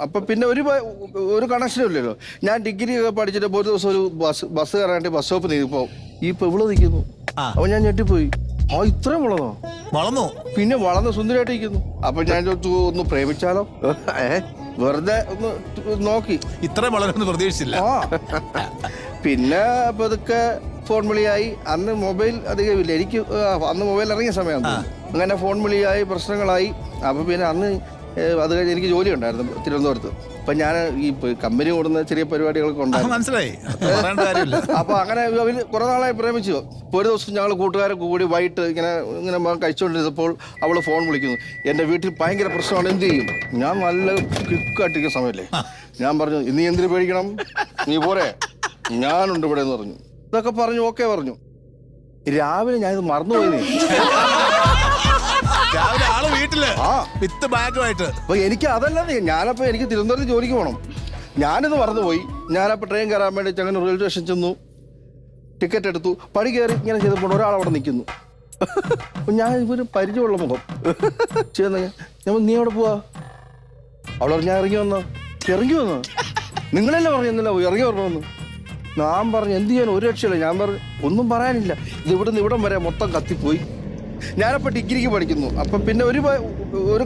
അപ്പൊ പിന്നെ ഒരു കണക്ഷനും ഇല്ലല്ലോ. ഞാൻ ഡിഗ്രി ഒക്കെ പഠിച്ചിട്ട് ഒരു ദിവസം ഒരു ബസ് കയറാനായിട്ട് ബസ് സ്റ്റോപ്പ് നീങ്ങിപ്പോ ഇപ്പൊ ഇവിടെ നിൽക്കുന്നു. അപ്പൊ ഞാൻ ഞെട്ടിപ്പോയി. ഇത്രയും വളർന്നോ? പിന്നെ വളർന്ന് സുന്ദരമായിട്ടിരിക്കുന്നു. അപ്പൊ ഞാൻ ഒന്ന് പ്രേമിച്ചാലോ? വെറുതെ ഒന്ന് നോക്കി. ഇത്രയും വളരുമെന്ന് പ്രതീക്ഷിച്ചില്ല. പിന്നെ പതുക്കെ ഫോൺ വിളിയായി. അന്ന് മൊബൈൽ അധികമില്ല എനിക്ക്. അന്ന് മൊബൈൽ ഇറങ്ങിയ സമയം. അങ്ങനെ ഫോൺ വിളിയായി, പ്രശ്നങ്ങളായി. അപ്പൊ പിന്നെ അന്ന് അത് കഴിഞ്ഞ് എനിക്ക് ജോലി ഉണ്ടായിരുന്നു തിരുവനന്തപുരത്ത്. അപ്പൊ ഞാൻ ഈ കമ്പനി കൂടുന്ന ചെറിയ പരിപാടികളൊക്കെ ഉണ്ടായിരുന്നു. മനസ്സിലായി. അപ്പൊ അങ്ങനെ അവര് കുറെ നാളായി പ്രേമിച്ചു. ഒരു ദിവസം ഞങ്ങൾ കൂട്ടുകാരെ കൂടി വൈകിട്ട് ഇങ്ങനെ കഴിച്ചുകൊണ്ടിരുന്നപ്പോൾ അവള് ഫോൺ വിളിക്കുന്നു. എന്റെ വീട്ടിൽ ഭയങ്കര പ്രശ്നമാണ്, എന്ത് ചെയ്യും? ഞാൻ നല്ല ക്വിക്കായിട്ടിരിക്കുന്ന സമയല്ലേ. ഞാൻ പറഞ്ഞു, നീ എന്തിനു പേടിക്കണം, നീ പോരെ, ഞാനുണ്ട് ഇവിടെ എന്ന് പറഞ്ഞു. ഇതൊക്കെ പറഞ്ഞു, ഓക്കെ പറഞ്ഞു. രാവിലെ ഞാനിത് മറന്നുപോയി. രാവിലെ ആള് വീട്ടില് വിത്ത് ബാഗുമായിട്ട്. അപ്പൊ എനിക്ക് അതല്ലാതെ ഞാനപ്പോ എനിക്ക് തിരുവനന്തപുരത്ത് ജോലിക്ക് പോകണം. ഞാനിത് മറന്നുപോയി. ഞാനപ്പോ ട്രെയിൻ കയറാൻ വേണ്ടി ചെങ്ങനെ റെയിൽവേ സ്റ്റേഷൻ ചെന്നു, ടിക്കറ്റ് എടുത്തു. പടി കയറി ഇങ്ങനെ ചെയ്തപ്പോൾ ഒരാളവിടെ നിൽക്കുന്നു. ഞാൻ ഒരു പരിചയമുള്ള മുഖം ചെയ്യുന്ന. നീ എവിടെ പോവാ? അവളോട് ഞാൻ ഇറങ്ങി വന്നോ? നിങ്ങളല്ലേ പറഞ്ഞില്ല ഇറങ്ങി വരണമെന്ന്. ഞാൻ പറഞ്ഞു എന്ത് ചെയ്യാൻ, ഒരു രക്ഷയില്ല. ഞാൻ പറഞ്ഞു ഒന്നും പറയാനില്ല. ഇത് ഇവിടുന്ന് ഇവിടം വരെ മൊത്തം കത്തിപ്പോയി. ഞാനപ്പോൾ ഡിഗ്രിക്ക് പഠിക്കുന്നു. അപ്പം പിന്നെ ഒരു